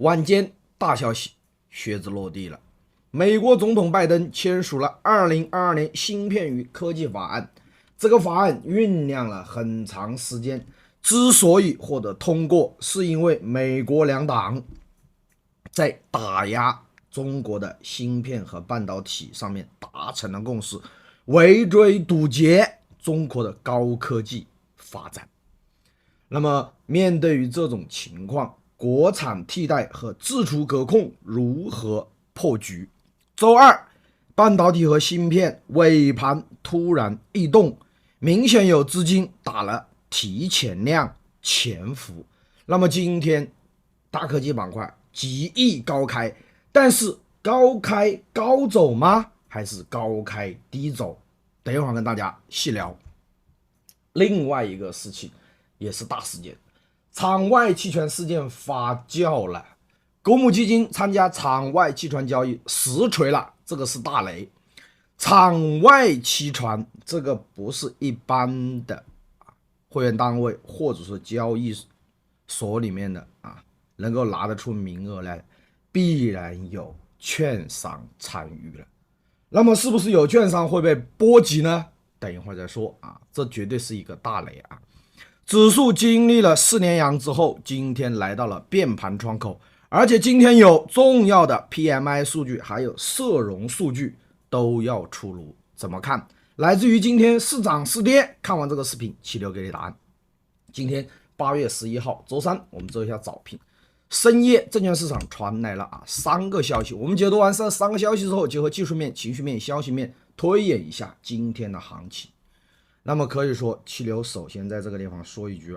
晚间大消息，靴子落地了。美国总统拜登签署了2022年芯片与科技法案。这个法案酝酿了很长时间，之所以获得通过，是因为美国两党在打压中国的芯片和半导体上面达成了共识，围追堵截中国的高科技发展。那么面对于这种情况，国产替代和自主可控如何破局？周二，半导体和芯片尾盘突然异动，明显有资金打了提前量潜伏。那么今天大科技板块极易高开，但是高开高走吗？还是高开低走？等一会儿跟大家细聊。另外一个事情也是大事件，场外期权事件发酵了，公募基金参加场外期权交易实锤了，这个是大雷。场外期权这个不是一般的会员单位或者是交易所里面的能够拿得出名额来，必然有券商参与了。那么是不是有券商会被波及呢？等一会儿再说这绝对是一个大雷指数经历了4连阳之后，今天来到了变盘窗口，而且今天有重要的 PMI 数据还有社融数据都要出炉，怎么看？来自于今天是涨是跌，看完这个视频齐刘给你答案。今天8月11号周三，我们做一下早评。深夜证券市场传来了3个消息，我们解读完这3个消息之后，结合技术面、情绪面、消息面推演一下今天的行情。那么可以说，齐刘首先在这个地方说一句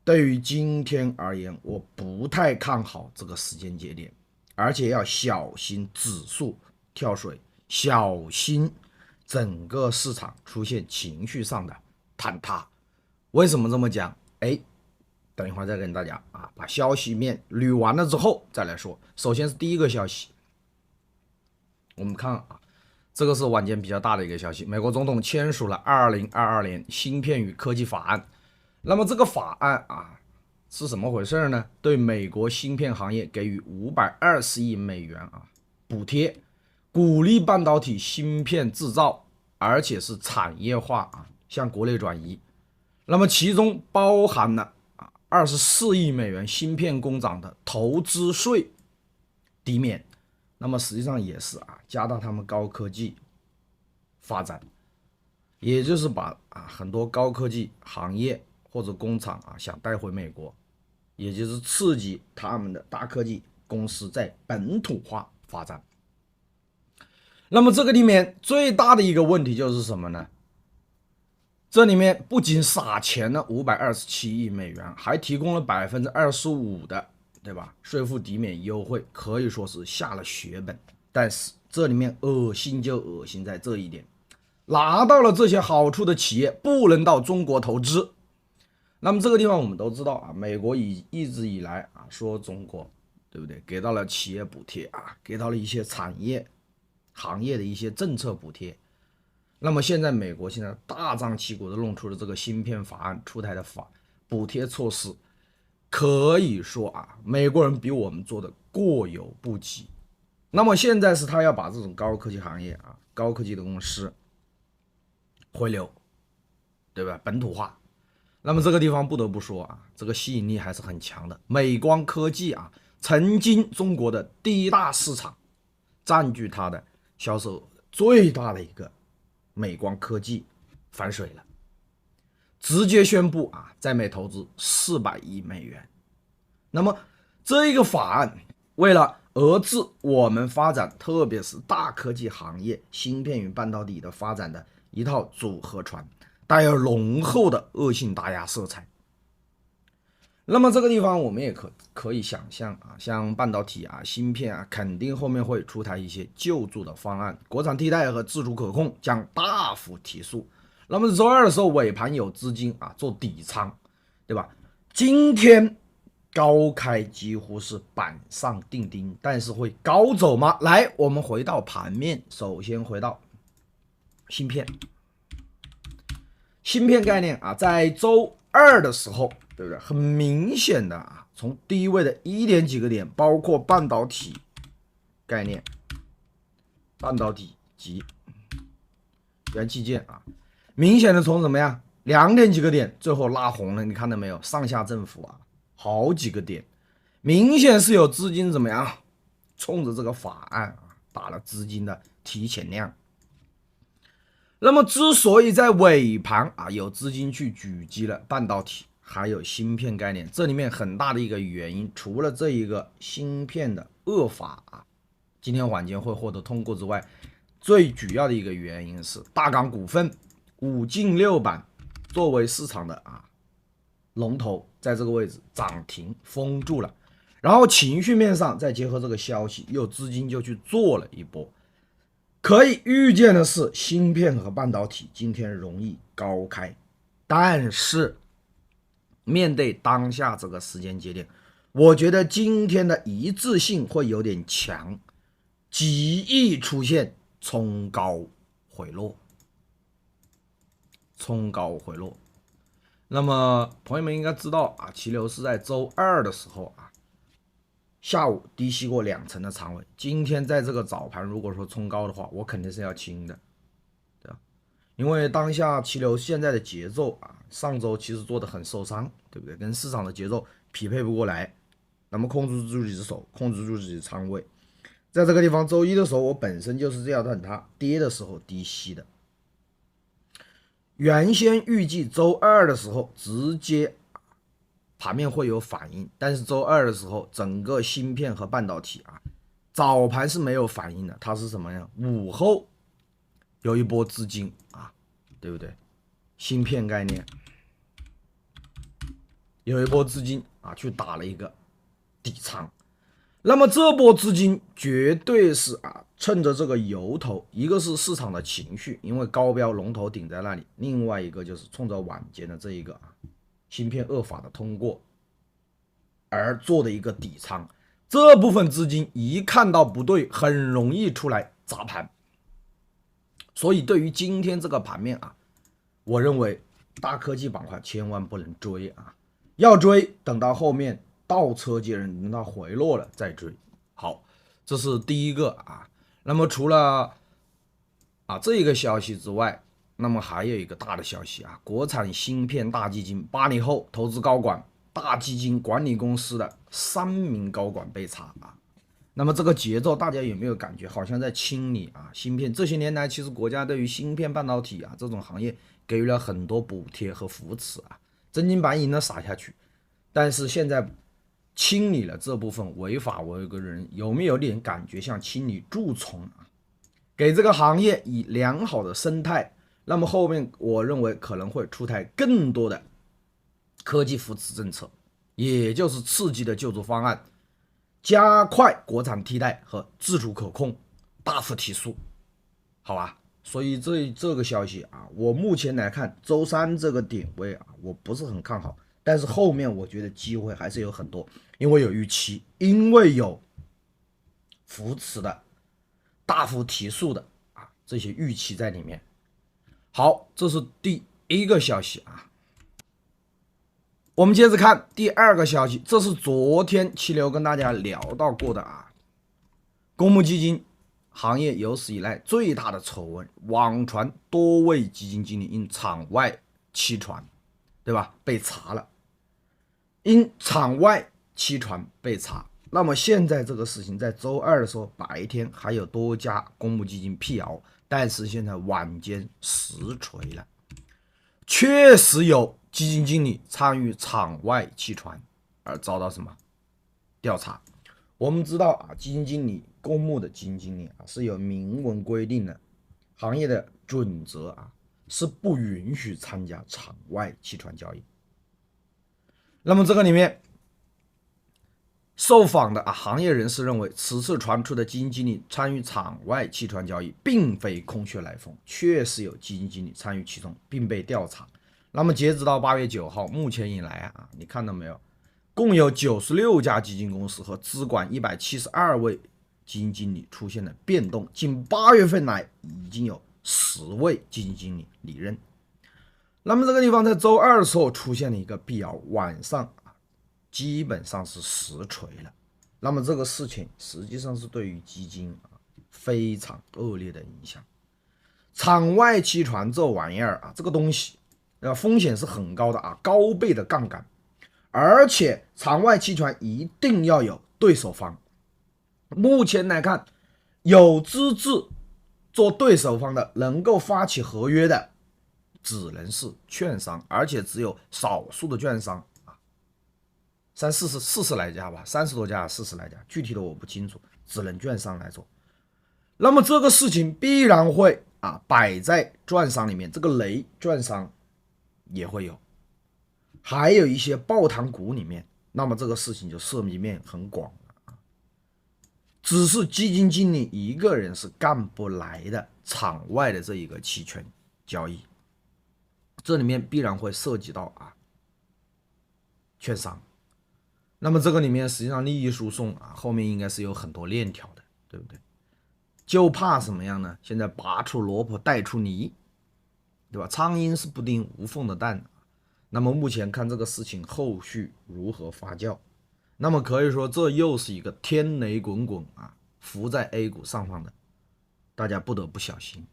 对于今天而言，我不太看好这个时间节点，而且要小心指数跳水，小心整个市场出现情绪上的坍塌。为什么这么讲？等一会儿再跟大家把消息面捋完了之后再来说。首先是第一个消息，我们看这个是晚间比较大的一个消息，美国总统签署了2022年芯片与科技法案。那么这个法案是什么回事呢？对美国芯片行业给予520亿美元补贴，鼓励半导体芯片制造，而且是产业化向国内转移。那么其中包含了24亿美元芯片工厂的投资税抵免，那么实际上也是加大他们高科技发展，也就是把很多高科技行业或者工厂想带回美国，也就是刺激他们的大科技公司在本土化发展。那么这个里面最大的一个问题就是什么呢？这里面不仅撒钱了527亿美元，还提供了25%的，对吧？税负抵免优惠，可以说是下了血本。但是这里面恶心就恶心在这一点，拿到了这些好处的企业不能到中国投资。那么这个地方我们都知道美国一直以来说中国，对不对？给到了企业补贴给到了一些产业行业的一些政策补贴。那么现在美国现在大张旗鼓的弄出了这个芯片法案出台的补贴措施，可以说美国人比我们做的过犹不及。那么现在是他要把这种高科技行业高科技的公司回流，对吧？本土化。那么这个地方不得不说这个吸引力还是很强的。美光科技曾经中国的第一大市场，占据它的销售最大的一个美光科技反水了，直接宣布在美投资400亿美元。那么这一个法案为了遏制我们发展，特别是大科技行业芯片与半导体的发展的一套组合拳，带有浓厚的恶性打压色彩。那么这个地方我们也可以想象像半导体芯片肯定后面会出台一些救助的方案，国产替代和自主可控将大幅提速。那么周二的时候尾盘有资金做底仓，对吧？今天高开几乎是板上钉钉，但是会高走吗？来，我们回到盘面，首先回到芯片概念在周二的时候，对不对？很明显的从低位的1点几个点，包括半导体概念、半导体及元器件啊，明显的从怎么样2点几个点，最后拉红了，你看到没有？上下振幅啊，好几个点，明显是有资金怎么样，冲着这个法案啊打了资金的提前量。那么之所以在尾盘啊有资金去狙击了半导体还有芯片概念，这里面很大的一个原因，除了这一个芯片的恶法啊今天晚间会获得通过之外，最主要的一个原因是大港股份5进6板作为市场的龙头，在这个位置涨停封住了，然后情绪面上再结合这个消息，又资金就去做了一波。可以预见的是，芯片和半导体今天容易高开，但是面对当下这个时间节点，我觉得今天的一致性会有点强，极易出现冲高回落。那么朋友们应该知道期流是在周二的时候下午低吸过2成的仓位，今天在这个早盘如果说冲高的话，我肯定是要清的，对吧？因为当下期流现在的节奏上周其实做的很受伤，对不对？跟市场的节奏匹配不过来，那么控制住自己的手，控制住自己的仓位，在这个地方周一的时候，我本身就是这样等它跌的时候低吸的，原先预计周二的时候直接盘面会有反应，但是周二的时候，整个芯片和半导体早盘是没有反应的，它是什么呀？午后有一波资金对不对？芯片概念有一波资金去打了一个底仓，那么这波资金绝对是趁着这个由头，一个是市场的情绪，因为高标龙头顶在那里，另外一个就是冲着晚间的这一个芯片恶法的通过而做的一个底仓，这部分资金一看到不对，很容易出来砸盘。所以对于今天这个盘面我认为大科技板块千万不能追要追等到后面倒车接人，等到回落了再追。好，这是第一个那么除了这一个消息之外，那么还有一个大的消息国产芯片大基金80后投资高管大基金管理公司的3名高管被查那么这个节奏大家有没有感觉好像在清理芯片？这些年来其实国家对于芯片半导体这种行业给予了很多补贴和扶持真金白银的撒下去，但是现在清理了这部分违法违规人，有没有点感觉像清理蛀虫给这个行业以良好的生态？那么后面我认为可能会出台更多的科技扶持政策，也就是刺激的救助方案，加快国产替代和自主可控，大幅提速，好吧？所以这个消息我目前来看，周三这个点位我不是很看好，但是后面我觉得机会还是有很多，因为有预期，因为有扶持的、大幅提速的这些预期在里面。好，这是第一个消息我们接着看第二个消息，这是昨天期流跟大家聊到过的公募基金行业有史以来最大的丑闻，网传多位基金经理因场外期传，对吧？被查了，因场外期传被查。那么现在这个事情在周二的时候白天还有多家公募基金辟谣，但是现在晚间实锤了，确实有基金经理参与场外期传而遭到什么调查。我们知道基金经理公募的基金经理是有明文规定的，行业的准则是不允许参加场外期传交易。那么这个里面受访的行业人士认为，此次传出的基金经理参与场外期传交易并非空穴来风，确实有基金经理参与其中并被调查。那么截止到8月9号，目前以来你看到没有，共有96家基金公司和资管172位基金经理出现了变动，仅8月份来已经有10位基金经理离任。那么这个地方在周二的时候出现了一个辟谣，晚上基本上是实锤了。那么这个事情实际上是对于基金非常恶劣的影响。场外期权这玩意儿这个东西风险是很高的高倍的杠杆，而且场外期权一定要有对手方。目前来看，有资质做对手方的，能够发起合约的，只能是券商，而且只有少数的券商40来家吧，30多家40来家，具体的我不清楚，只能券商来做。那么这个事情必然会摆在券商里面，这个雷券商也会有，还有一些抱团股里面，那么这个事情就涉及面很广了只是基金经理一个人是干不来的场外的这一个期权交易，这里面必然会涉及到券商。那么这个里面实际上利益输送后面应该是有很多链条的，对不对？就怕什么样呢？现在拔出萝卜带出泥，对吧？苍蝇是不叮无缝的蛋。那么目前看这个事情后续如何发酵，那么可以说这又是一个天雷滚滚浮在 A 股上方的，大家不得不小心，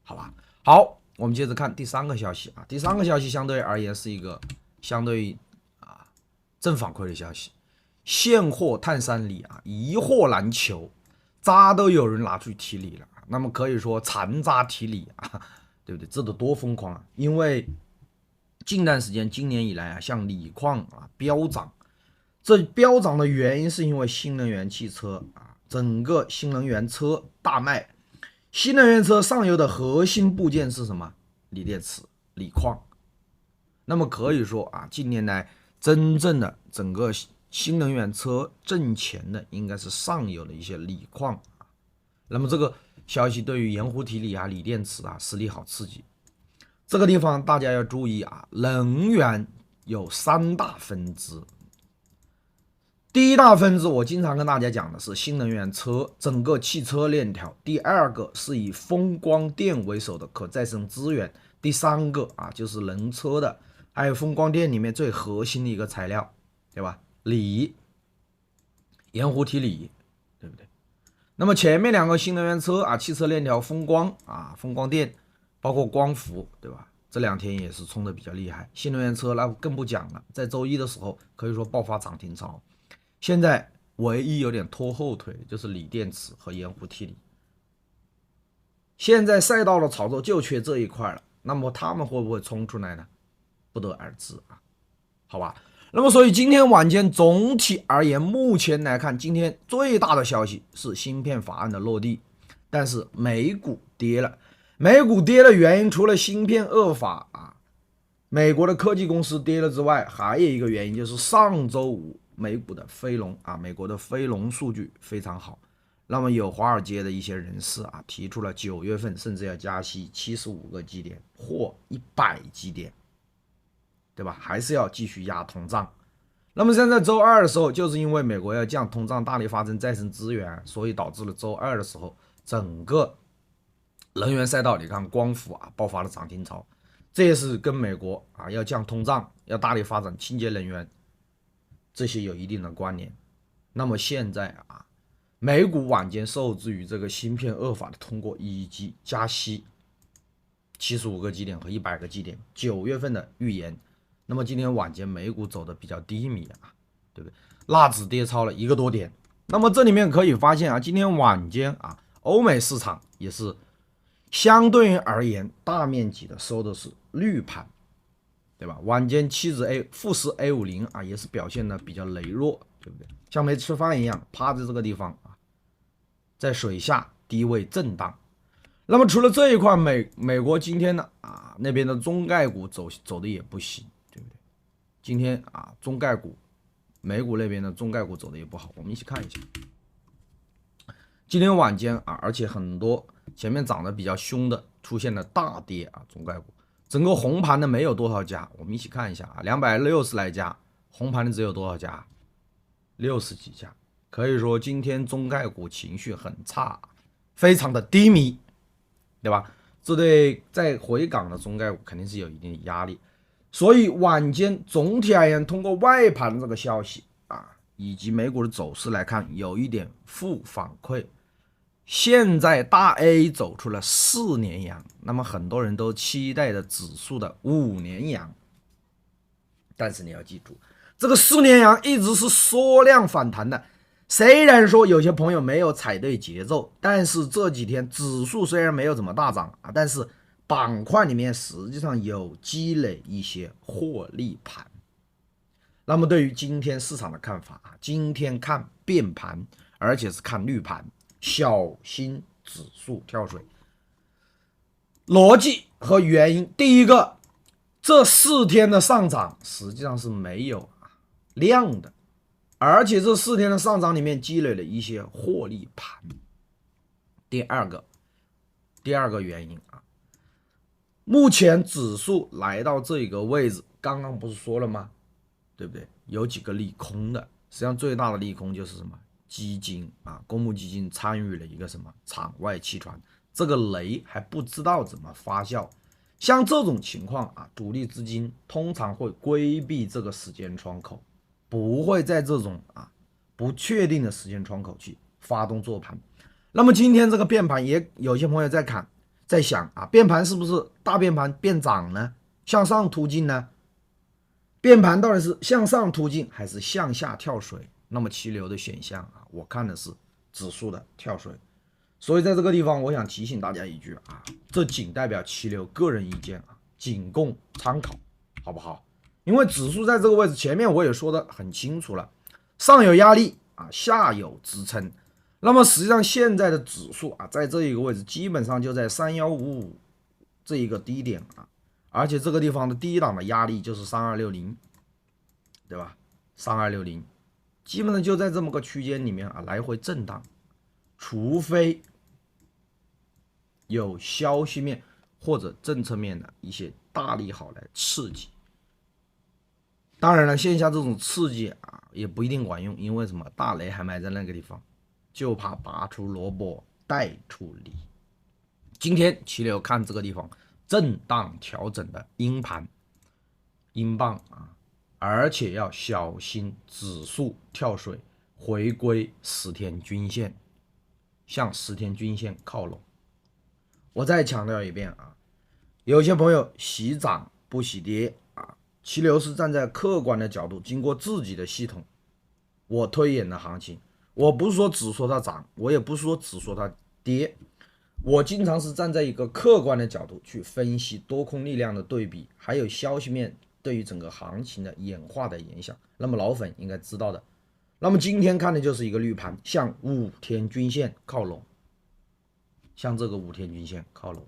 好吧？好，我们接着看第三个消息第三个消息相对而言是一个相对于正反馈的消息，现货碳酸锂一货难求，渣都有人拿去提锂了，那么可以说残渣提锂对不对？这都多疯狂因为近段时间今年以来像锂矿飙涨，这飙涨的原因是因为新能源汽车整个新能源车大卖，新能源车上游的核心部件是什么？锂电池、锂矿。那么可以说近年来真正的整个新能源车挣钱的应该是上游的一些锂矿那么这个消息对于盐湖提锂锂电池是利好刺激。这个地方大家要注意能源有3大分支。第一大分支我经常跟大家讲的是新能源车整个汽车链条，第二个是以风光电为首的可再生资源，第三个就是能车的，还有风光电里面最核心的一个材料，对吧？锂，盐湖提锂，对不对？那么前面2个新能源车汽车链条风光风光电，包括光伏，对吧？这2天也是冲的比较厉害。新能源车那更不讲了，在周一的时候可以说爆发涨停潮。现在唯一有点拖后腿就是锂电池和盐湖提锂，现在赛道的炒作就缺这一块了，那么他们会不会冲出来呢？不得而知好吧。那么所以今天晚间总体而言，目前来看今天最大的消息是芯片法案的落地，但是美股跌了。美股跌的原因除了芯片恶法美国的科技公司跌了之外，还有一个原因就是上周五美股的非农美国的非农数据非常好，那么有华尔街的一些人士提出了9月份甚至要加息75个基点或100基点，对吧？还是要继续压通胀。那么现在周二的时候，就是因为美国要降通胀，大力发展再生资源，所以导致了周二的时候整个能源赛道你看光伏爆发了涨停潮，这也是跟美国要降通胀，要大力发展清洁能源这些有一定的关联。那么现在美股晚间受制于这个芯片恶法的通过以及加息75个基点和100个基点9月份的预言，那么今天晚间美股走的比较低迷对不对？纳指跌超了1个多点。那么这里面可以发现今天晚间欧美市场也是相对而言大面积的收的是绿盘，对吧？晚间期指富时 A50也是表现的比较羸弱，对不对？像没吃饭一样趴在这个地方在水下低位震荡。那么除了这一块，美国今天呢那边的中概股走的也不行，对不对？今天中概股美股那边的中概股走的也不好，我们一起看一下。今天晚间而且很多前面涨得比较凶的出现了大跌中概股，整个红盘的没有多少家，我们一起看一下260来家，红盘的只有多少家？60几家。可以说今天中概股情绪很差，非常的低迷，对吧？这对在回港的中概股肯定是有一定的压力。所以晚间总体而言，通过外盘这个消息以及美股的走势来看，有一点负反馈。现在大 A 走出了4连阳，那么很多人都期待着指数的5连阳，但是你要记住，这个4连阳一直是缩量反弹的。虽然说有些朋友没有踩对节奏，但是这几天指数虽然没有怎么大涨但是板块里面实际上有积累一些获利盘。那么对于今天市场的看法今天看变盘，而且是看绿盘，小心指数跳水。逻辑和原因，第一个，这4天的上涨实际上是没有量的，而且这4天的上涨里面积累了一些获利盘。第二个原因目前指数来到这个位置，刚刚不是说了吗？对不对？有几个利空的，实际上最大的利空就是什么？基金公募基金参与了一个什么场外期权，这个雷还不知道怎么发酵。像这种情况主力资金通常会规避这个时间窗口，不会在这种不确定的时间窗口去发动做盘。那么今天这个变盘，也有些朋友在想变盘是不是大变盘变涨呢？向上突进呢？变盘到底是向上突进还是向下跳水？那么期流的选项我看的是指数的跳水。所以在这个地方，我想提醒大家一句这仅代表期流个人意见仅供参考，好不好？因为指数在这个位置，前面我也说的很清楚了，上有压力下有支撑。那么实际上现在的指数在这一个位置，基本上就在3155这一个低点而且这个地方的低档的压力就是3260，对吧？3260基本上就在这么个区间里面来回震荡，除非有消息面或者政策面的一些大利好来刺激。当然了，线下这种刺激也不一定管用，因为什么？大雷还埋在那个地方，就怕拔出萝卜带出梨。今天期流看这个地方震荡调整的阴盘英镑而且要小心指数跳水回归10天均线，向10天均线靠拢。我再强调一遍有些朋友喜涨不喜跌期流是站在客观的角度，经过自己的系统我推演的行情。我不是说只说它涨，我也不是说只说它跌，我经常是站在一个客观的角度去分析多空力量的对比，还有消息面对于整个行情的演化的影响。那么老粉应该知道的。那么今天看的就是一个绿盘向5天均线靠拢，向这个5天均线靠拢，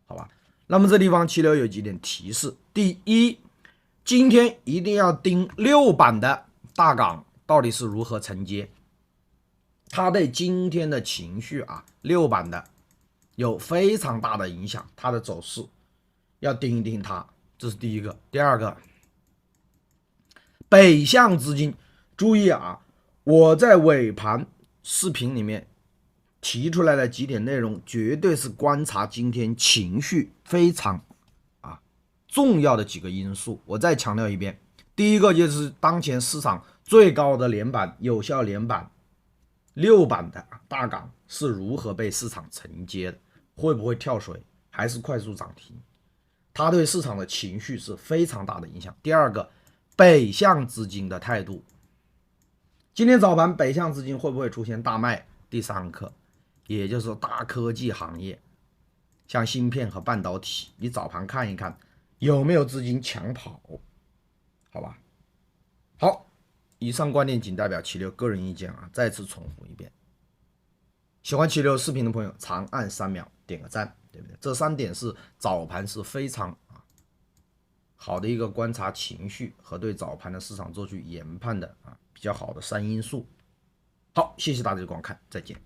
好吧？那么这地方期流有几点提示：第一，今天一定要盯6板的大港到底是如何承接，它对今天的情绪6板的有非常大的影响，它的走势要盯一盯它，这是第一个。第二个，北向资金，注意我在尾盘视频里面提出来的几点内容，绝对是观察今天情绪非常重要的几个因素。我再强调一遍，第一个就是当前市场最高的连板有效连板6板的大港是如何被市场承接的，会不会跳水还是快速涨停，它对市场的情绪是非常大的影响。第二个，北向资金的态度，今天早盘北向资金会不会出现大卖？第三个，也就是大科技行业，像芯片和半导体，你早盘看一看有没有资金抢跑，好吧？好，以上观点仅代表期流个人意见再次重复一遍。喜欢期流视频的朋友，长按3秒点个赞，对不对？这3点是早盘是非常好的一个观察情绪和对早盘的市场做出研判的比较好的3因素。好，谢谢大家的观看，再见。